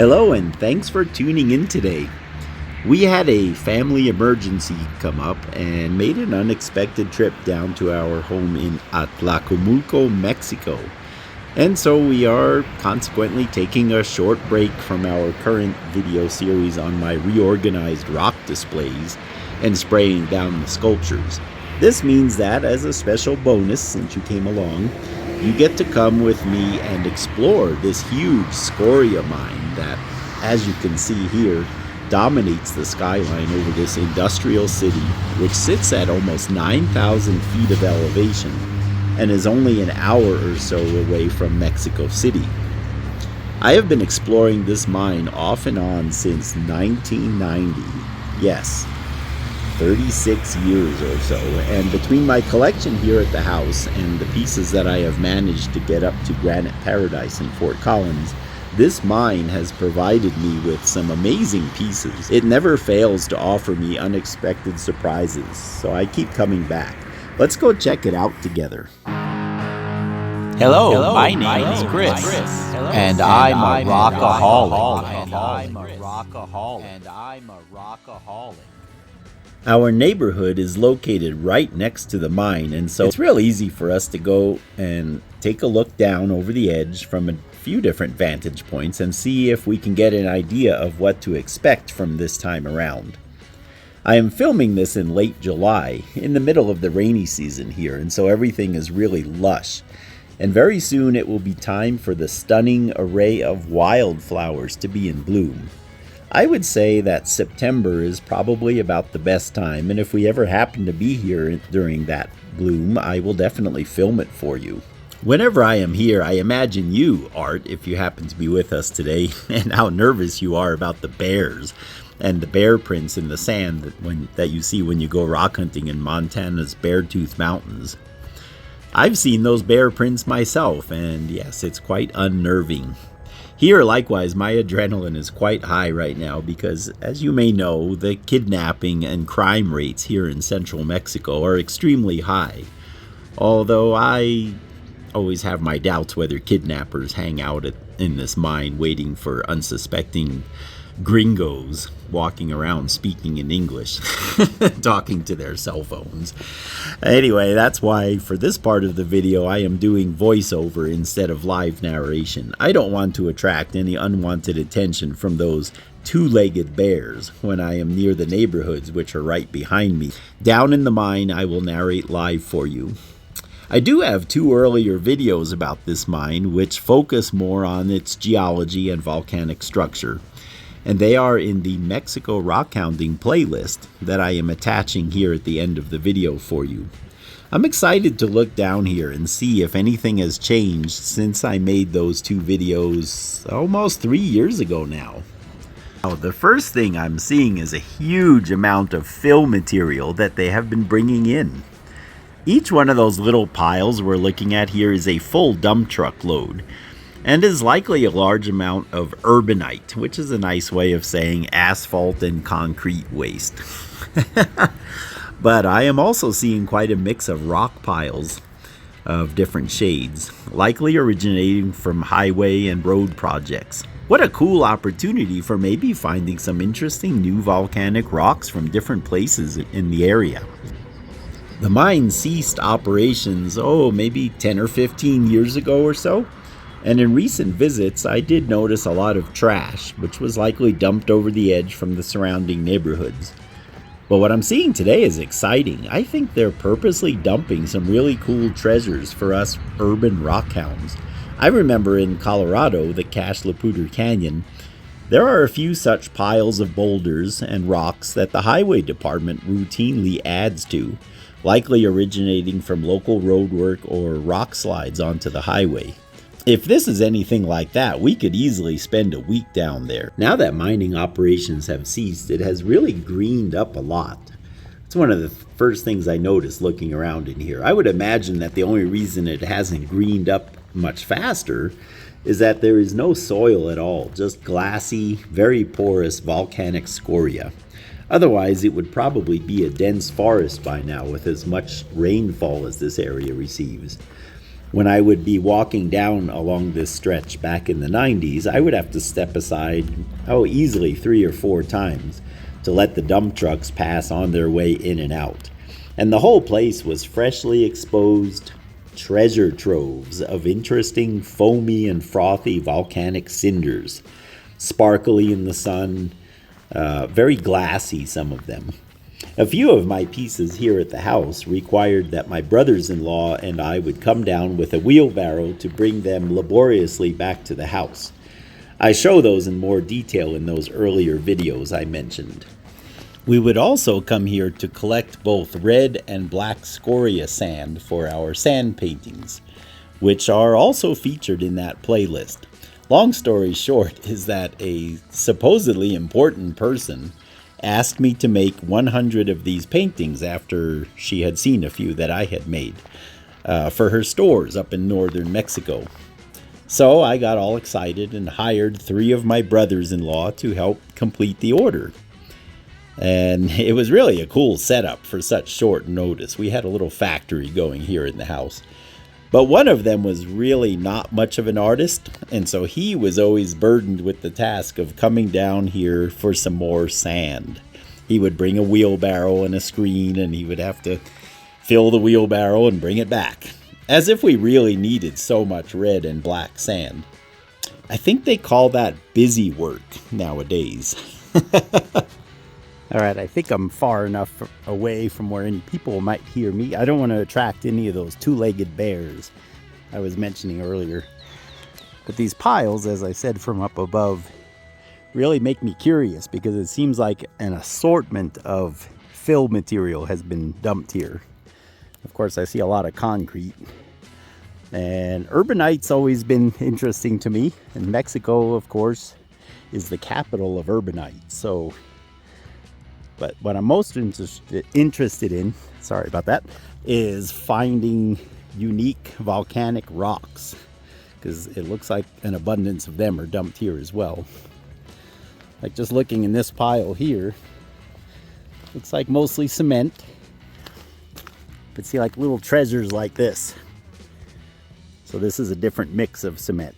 Hello and thanks for tuning in today. We had a family emergency come up and made an unexpected trip down to our home in Atlacomulco, Mexico. And so we are consequently taking a short break from our current video series on my reorganized rock displays and spraying down the sculptures. This means that as a special bonus, since you came along, you get to come with me and explore this huge Scoria mine that, as you can see here, dominates the skyline over this industrial city, which sits at almost 9,000 feet of elevation and is only an hour or so away from Mexico City. I have been exploring this mine off and on since 1990. Yes, 36 years or so, and between my collection here at the house and the pieces that I have managed to get up to Granite Paradise in Fort Collins, this mine has provided me with some amazing pieces. It never fails to offer me unexpected surprises, so I keep coming back. Let's go check it out together. Hello, my name is Chris, and I'm a rockaholic. Our neighborhood is located right next to the mine, and so it's real easy for us to go and take a look down over the edge from a few different vantage points and see if we can get an idea of what to expect from this time around. I am filming this in late July, in the middle of the rainy season here, and so everything is really lush. And very soon it will be time for the stunning array of wildflowers to be in bloom. I would say that September is probably about the best time, and if we ever happen to be here during that bloom, I will definitely film it for you. Whenever I am here, I imagine you, Art, if you happen to be with us today, and how nervous you are about the bears and the bear prints in the sand that you see when you go rock hunting in Montana's Beartooth Mountains. I've seen those bear prints myself, and yes, it's quite unnerving. Here, likewise, my adrenaline is quite high right now because, as you may know, the kidnapping and crime rates here in central Mexico are extremely high. Although I always have my doubts whether kidnappers hang out in this mine waiting for unsuspecting gringos walking around speaking in English, talking to their cell phones. Anyway, that's why for this part of the video I am doing voiceover instead of live narration. I don't want to attract any unwanted attention from those two-legged bears when I am near the neighborhoods which are right behind me. Down in the mine, I will narrate live for you. I do have two earlier videos about this mine which focus more on its geology and volcanic structure, and they are in the Mexico rock hounding playlist that I am attaching here at the end of the video for you. I'm excited to look down here and see if anything has changed since I made those two videos almost 3 years ago now. Now, the first thing I'm seeing is a huge amount of fill material that they have been bringing in. Each one of those little piles we're looking at here is a full dump truck load, and is likely a large amount of urbanite, which is a nice way of saying asphalt and concrete waste. But I am also seeing quite a mix of rock piles of different shades, likely originating from highway and road projects. What a cool opportunity for maybe finding some interesting new volcanic rocks from different places in the area. The mine ceased operations, maybe 10 or 15 years ago or so. And in recent visits, I did notice a lot of trash, which was likely dumped over the edge from the surrounding neighborhoods. But what I'm seeing today is exciting. I think they're purposely dumping some really cool treasures for us urban rock hounds. I remember in Colorado, the Cache La Poudre Canyon, there are a few such piles of boulders and rocks that the highway department routinely adds to, likely originating from local roadwork or rock slides onto the highway. If this is anything like that, we could easily spend a week down there. Now that mining operations have ceased, it has really greened up a lot. It's one of the first things I noticed looking around in here. I would imagine that the only reason it hasn't greened up much faster is that there is no soil at all, just glassy, very porous volcanic scoria. Otherwise, it would probably be a dense forest by now with as much rainfall as this area receives. When I would be walking down along this stretch back in the 90s, I would have to step aside, easily 3 or 4 times to let the dump trucks pass on their way in and out. And the whole place was freshly exposed treasure troves of interesting foamy and frothy volcanic cinders, sparkly in the sun, very glassy, some of them. A few of my pieces here at the house required that my brothers-in-law and I would come down with a wheelbarrow to bring them laboriously back to the house. I show those in more detail in those earlier videos I mentioned. We would also come here to collect both red and black scoria sand for our sand paintings, which are also featured in that playlist. Long story short is that a supposedly important person asked me to make 100 of these paintings after she had seen a few that I had made for her stores up in northern Mexico. So I got all excited and hired 3 of my brothers-in-law to help complete the order. And it was really a cool setup for such short notice. We had a little factory going here in the house. But one of them was really not much of an artist, and so he was always burdened with the task of coming down here for some more sand. He would bring a wheelbarrow and a screen, and he would have to fill the wheelbarrow and bring it back, as if we really needed so much red and black sand. I think they call that busy work nowadays. All right, I think I'm far enough away from where any people might hear me. I don't want to attract any of those 2-legged bears I was mentioning earlier. But these piles, as I said from up above, really make me curious because it seems like an assortment of fill material has been dumped here. Of course, I see a lot of concrete. And urbanite's always been interesting to me. And Mexico, of course, is the capital of urbanite. But what I'm most interested in, sorry about that, is finding unique volcanic rocks, because it looks like an abundance of them are dumped here as well. Like just looking in this pile here, looks like mostly cement. But see, like little treasures like this. So this is a different mix of cement.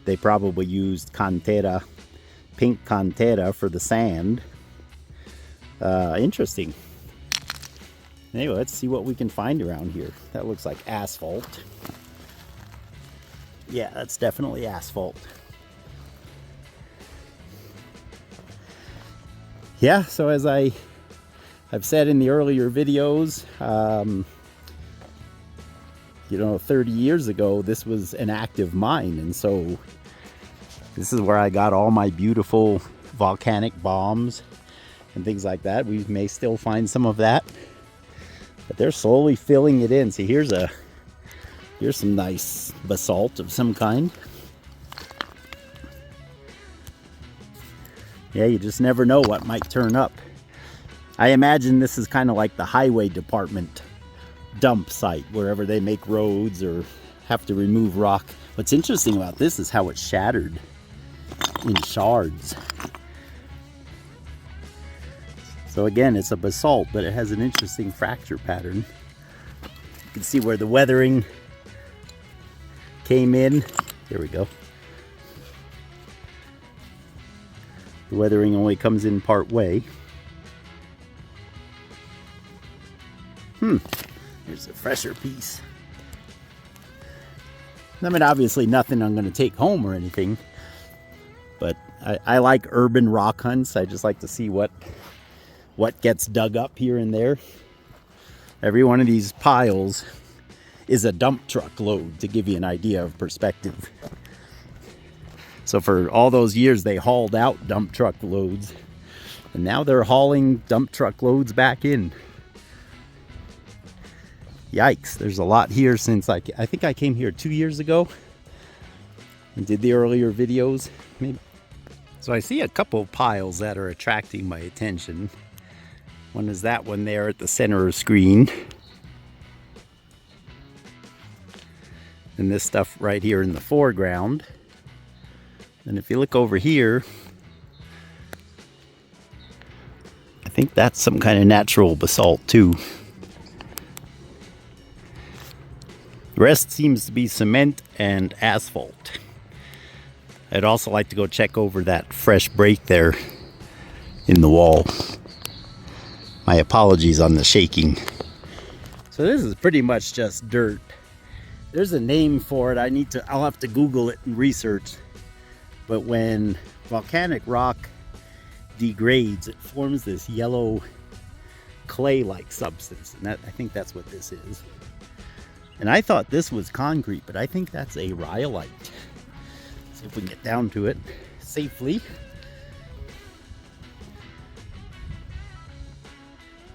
They probably used cantera, pink cantera for the sand. Interesting. Anyway, let's see what we can find around here. That looks like asphalt. Yeah, that's definitely asphalt. Yeah, so as I've said in the earlier videos, 30 years ago, this was an active mine, and so this is where I got all my beautiful volcanic bombs and things like that. We may still find some of that, but they're slowly filling it in. See, here's some nice basalt of some kind. Yeah, you just never know what might turn up. I imagine this is kind of like the highway department dump site, wherever they make roads or have to remove rock. What's interesting about this is how it's shattered in shards. So again, it's a basalt, but it has an interesting fracture pattern. You can see where the weathering came in. There we go. The weathering only comes in part way. Here's a fresher piece. I mean, obviously nothing I'm going to take home or anything, but I like urban rock hunts. I just like to see what gets dug up here and there. Every one of these piles is a dump truck load, to give you an idea of perspective. So for all those years, they hauled out dump truck loads, and now they're hauling dump truck loads back in. Yikes, there's a lot here since I think I came here 2 years ago and did the earlier videos. Maybe. So I see a couple of piles that are attracting my attention. One is that one there at the center of the screen. And this stuff right here in the foreground. And if you look over here, I think that's some kind of natural basalt too. The rest seems to be cement and asphalt. I'd also like to go check over that fresh break there in the wall. My apologies on the shaking. So this is pretty much just dirt. There's a name for it. I'll have to Google it and research. But when volcanic rock degrades, it forms this yellow clay-like substance, and I think that's what this is. And I thought this was concrete, but I think that's a rhyolite. See if we can get down to it safely.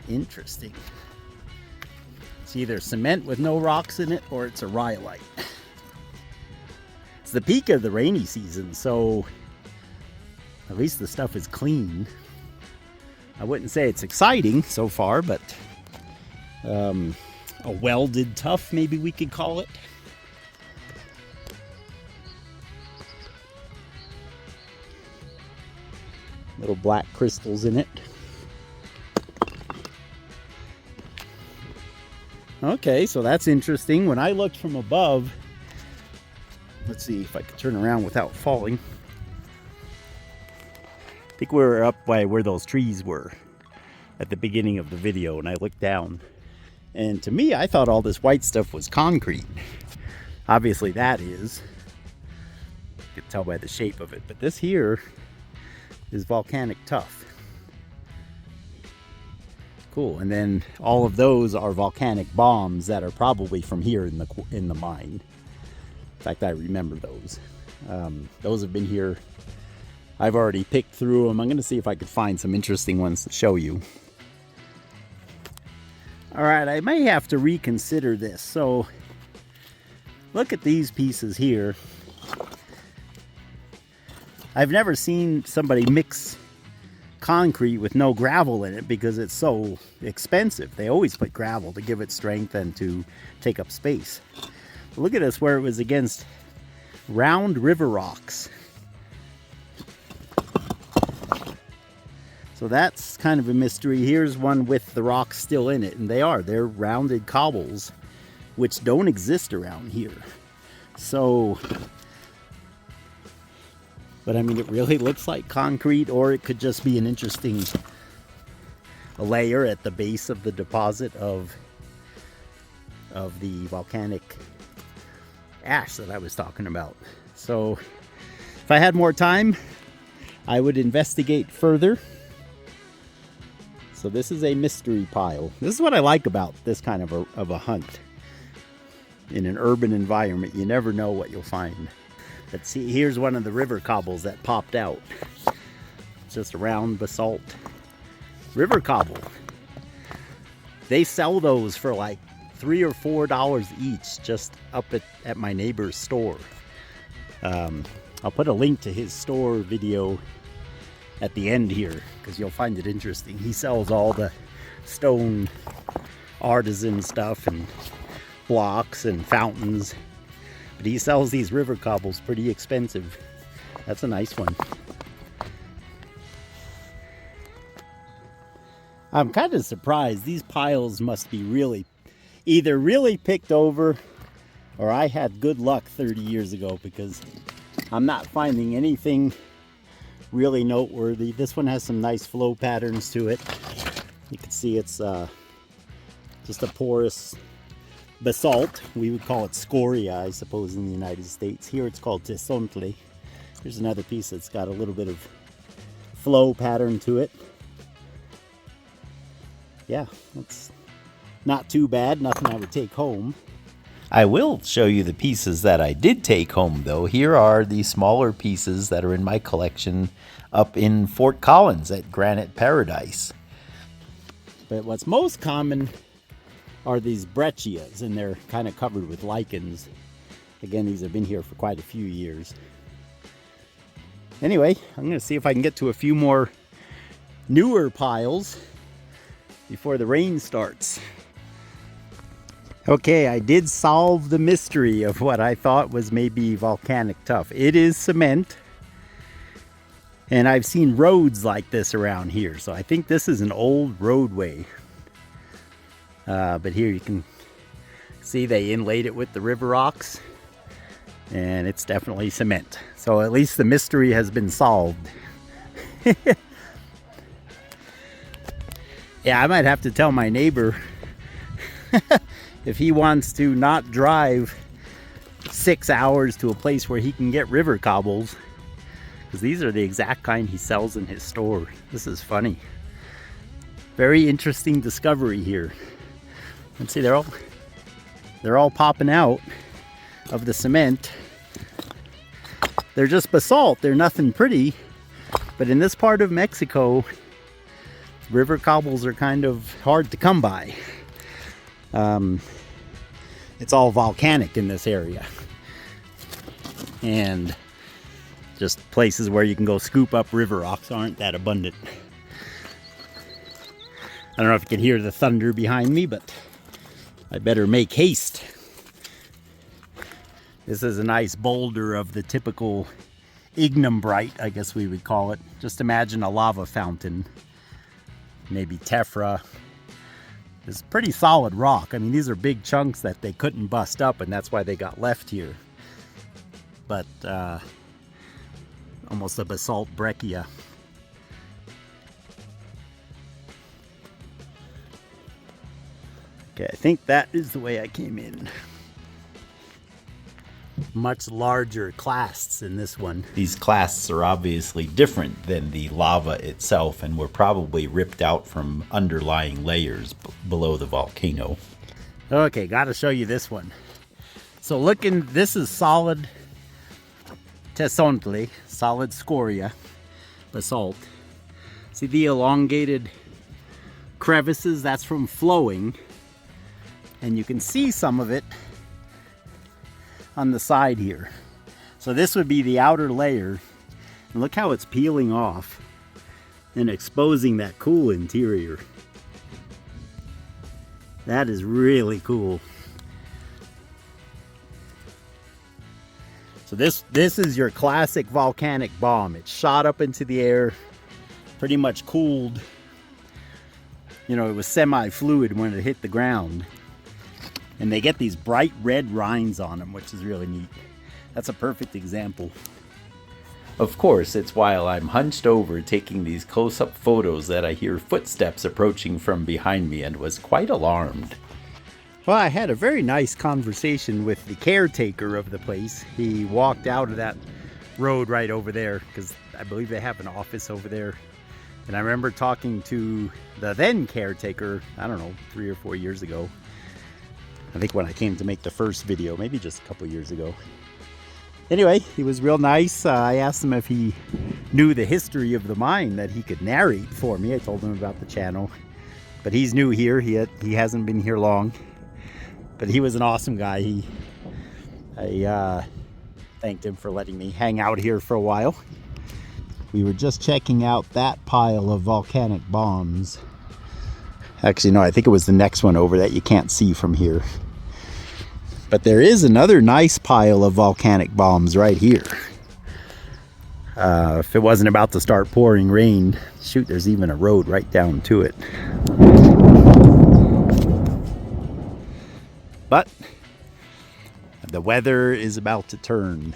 Interesting. It's either cement with no rocks in it, or it's a rhyolite. It's the peak of the rainy season, so at least the stuff is clean. I wouldn't say it's exciting so far, but a welded tough, maybe we could call it. Little black crystals in it. Okay, so that's interesting. When I looked from above, let's see if I can turn around without falling. I think we were up by where those trees were at the beginning of the video, and I looked down. And to me, I thought all this white stuff was concrete. Obviously that is. You can tell by the shape of it. But this here is volcanic tuff. Cool. And then all of those are volcanic bombs that are probably from here in the mine. In fact, I remember those. Those have been here. I've already picked through them. I'm going to see if I could find some interesting ones to show you. All right, I may have to reconsider this. So look at these pieces here. I've never seen somebody mix concrete with no gravel in it because it's so expensive. They always put gravel to give it strength and to take up space. But look at this, where it was against round river rocks. So that's kind of a mystery. Here's one with the rocks still in it, and they're rounded cobbles, which don't exist around here. So, but I mean, it really looks like concrete, or it could just be an interesting layer at the base of the deposit of the volcanic ash that I was talking about. So if I had more time, I would investigate further. So this is a mystery pile. This is what I like about this kind of a hunt. In an urban environment, you never know what you'll find. But see, here's one of the river cobbles that popped out. It's just a round basalt river cobble. They sell those for like $3 or $4 each, just up at my neighbor's store. I'll put a link to his store video at the end here, because you'll find it interesting. He sells all the stone artisan stuff and blocks and fountains, but he sells these river cobbles pretty expensive. That's a nice one. I'm kind of surprised. These piles must be either really picked over, or I had good luck 30 years ago, because I'm not finding anything really noteworthy. This one has some nice flow patterns to it. You can see it's just a porous basalt. We would call it Scoria, I suppose, in the United States. Here it's called Tezontle. Here's another piece that's got a little bit of flow pattern to it. Yeah, that's not too bad. Nothing I would take home. I will show you the pieces that I did take home, though. Here are the smaller pieces that are in my collection up in Fort Collins at Granite Paradise. But what's most common are these breccias, and they're kind of covered with lichens. Again, these have been here for quite a few years. Anyway, I'm going to see if I can get to a few more newer piles before the rain starts. Okay, I did solve the mystery of what I thought was maybe volcanic tuff. It is cement. And I've seen roads like this around here. So I think this is an old roadway. But here you can See, they inlaid it with the river rocks, and it's definitely cement. So at least the mystery has been solved. Yeah, I might have to tell my neighbor if he wants to not drive 6 hours to a place where he can get river cobbles, because these are the exact kind he sells in his store. This is funny. Very interesting discovery here. Let's see, they're all popping out of the cement. They're just basalt. They're nothing pretty. But in this part of Mexico, river cobbles are kind of hard to come by. It's all volcanic in this area. And just places where you can go scoop up river rocks aren't that abundant. I don't know if you can hear the thunder behind me, but I better make haste. This is a nice boulder of the typical ignimbrite, I guess we would call it. Just imagine a lava fountain. Maybe tephra. It's pretty solid rock. I mean, these are big chunks that they couldn't bust up, and that's why they got left here. But almost a basalt breccia. Okay, I think that is the way I came in. Much larger clasts in this one. These clasts are obviously different than the lava itself and were probably ripped out from underlying layers below the volcano. Okay, gotta show you this one. So this is solid Tezontle, solid Scoria basalt. See the elongated crevices? That's from flowing. And you can see some of it on the side here. So this would be the outer layer. And look how it's peeling off and exposing that cool interior. That is really cool. So this is your classic volcanic bomb. It shot up into the air, pretty much cooled. You know, it was semi-fluid when it hit the ground. And they get these bright red rinds on them, which is really neat. That's a perfect example. Of course, it's while I'm hunched over taking these close-up photos that I hear footsteps approaching from behind me and was quite alarmed. Well, I had a very nice conversation with the caretaker of the place. He walked out of that road right over there because I believe they have an office over there. And I remember talking to the then caretaker, I don't know, 3 or 4 years ago. I think when I came to make the first video, maybe just a couple years ago. Anyway, he was real nice. I asked him if he knew the history of the mine that he could narrate for me. I told him about the channel. But he's new here. He hasn't been here long. But he was an awesome guy. I thanked him for letting me hang out here for a while. We were just checking out that pile of volcanic bombs. Actually, no, I think it was the next one over that you can't see from here. But there is another nice pile of volcanic bombs right here. If it wasn't about to start pouring rain, shoot, there's even a road right down to it. But the weather is about to turn.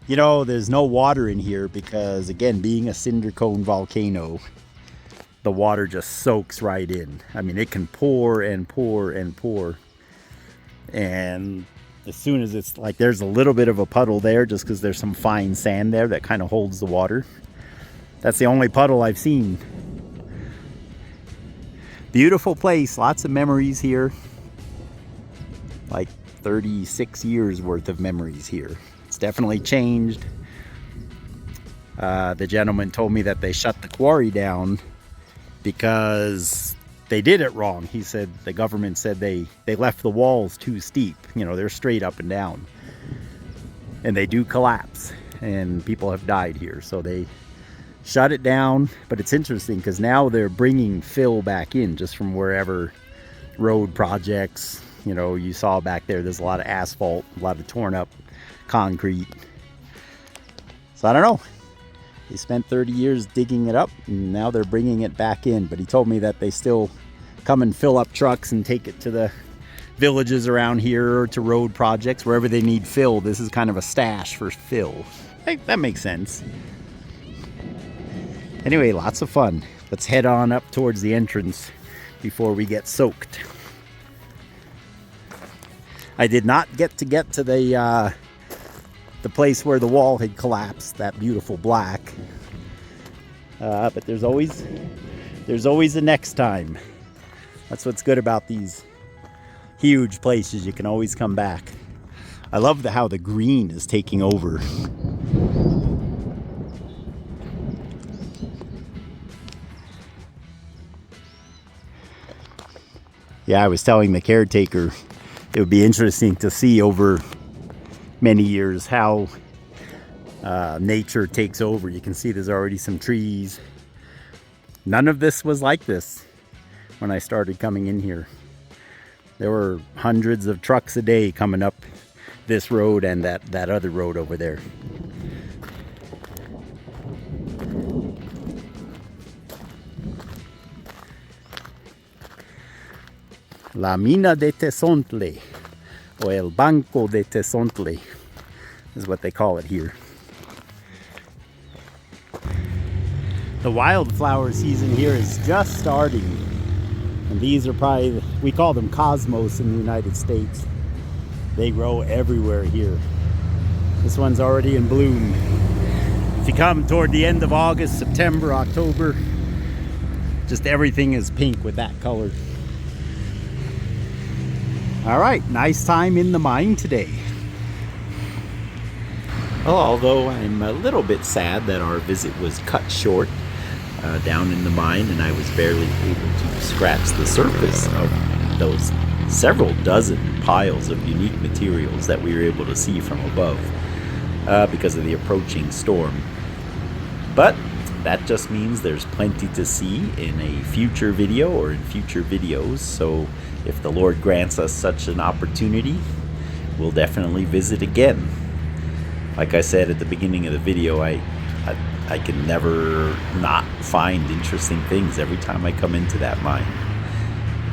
You know, there's no water in here because, again, being a cinder cone volcano, the water just soaks right in. I mean, it can pour and pour and pour. And as soon as it's like, there's a little bit of a puddle there just because there's some fine sand there that kind of holds the water. That's the only puddle I've seen. Beautiful place, lots of memories here. Like 36 years worth of memories here. It's definitely changed. The gentleman told me that they shut the quarry down because they did it wrong. He said the government said they left the walls too steep. You know, they're straight up and down. And they do collapse. And people have died here. So they shut it down. But it's interesting because now they're bringing fill back in just from wherever road projects. You know, you saw back there, there's a lot of asphalt, a lot of torn up concrete. So I don't know. They spent 30 years digging it up, and now they're bringing it back in. But he told me that they still come and fill up trucks and take it to villages around here or to road projects. Wherever they need fill, this is kind of a stash for fill. That makes sense. Anyway, lots of fun. Let's head on up towards the entrance before we get soaked. I did not get to the place where the wall had collapsed, that beautiful black. But there's always a next time. That's what's good about these huge places. You can always come back. I love how the green is taking over. Yeah, I was telling the caretaker it would be interesting to see over many years how nature takes over. You can see there's already some trees. None of this was like this when I started coming in here. There were hundreds of trucks a day coming up this road and that other road over there. La mina de Tezontle, or el banco de Tezontle, is what they call it here. The wildflower season here is just starting. And these are probably, we call them cosmos in the United States. They grow everywhere here. This one's already in bloom. If you come toward the end of August, September, October, just everything is pink with that color. All right, nice time in the mine today. Well, although I'm a little bit sad that our visit was cut short down in the mine, and I was barely able to scratch the surface of those several dozen piles of unique materials that we were able to see from above because of the approaching storm. But that just means there's plenty to see in a future video or in future videos. So if the Lord grants us such an opportunity, we'll definitely visit again. Like I said at the beginning of the video, I can never not find interesting things every time I come into that mine.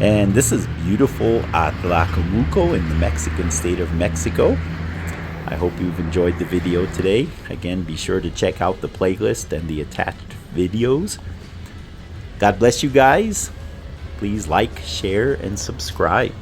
And this is beautiful Atlacomulco in the Mexican state of Mexico. I hope you've enjoyed the video today. Again, be sure to check out the playlist and the attached videos. God bless you guys. Please like, share, and subscribe.